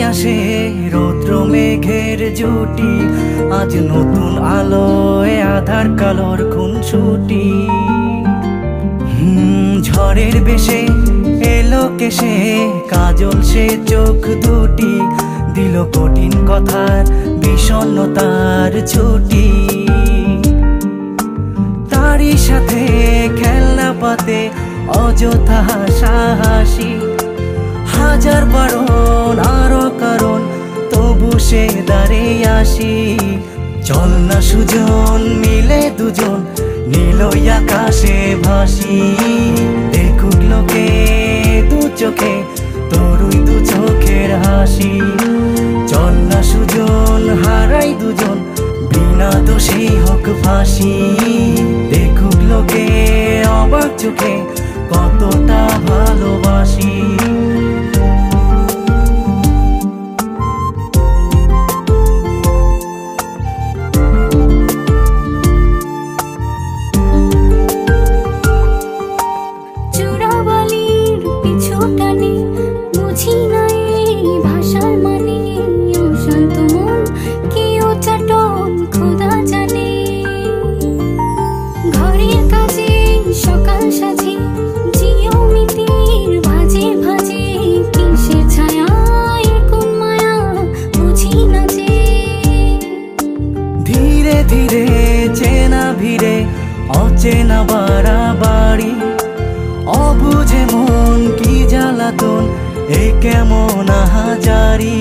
আসে রৌদ্র মেঘের জুটি, আজ নতুন আলোয় আধার কালোর খুনসুটি। ঝড়ের বেশে এলো কেসে কাজল সে চোখ দুটি, দিল কঠিন কথার বিষণ্ণতার ছুটি। তারই সাথে খেলনা পাতে অযথা হাসাহাসি, হাজার বারণ আরো কারণ তবু সে দাঁড়িয়ে আসি। চল না সুজন মিলে দুজন নীলই আকাশে ভাসি, দেখুক লোকে দু চোখে তোরই দু চোখের হাসি। চল না সুজন হারাই দুজন বিনা দোষী হোক ফাঁসি, দেখুক লোকে অবাক চোখে কতটা ভালোবাসি। ধীরে চেনা ভিড়ে অচেনা বাড়াবাড়ি, অবুঝে মন কি জ্বালাতন এ কেমন আহাজারি।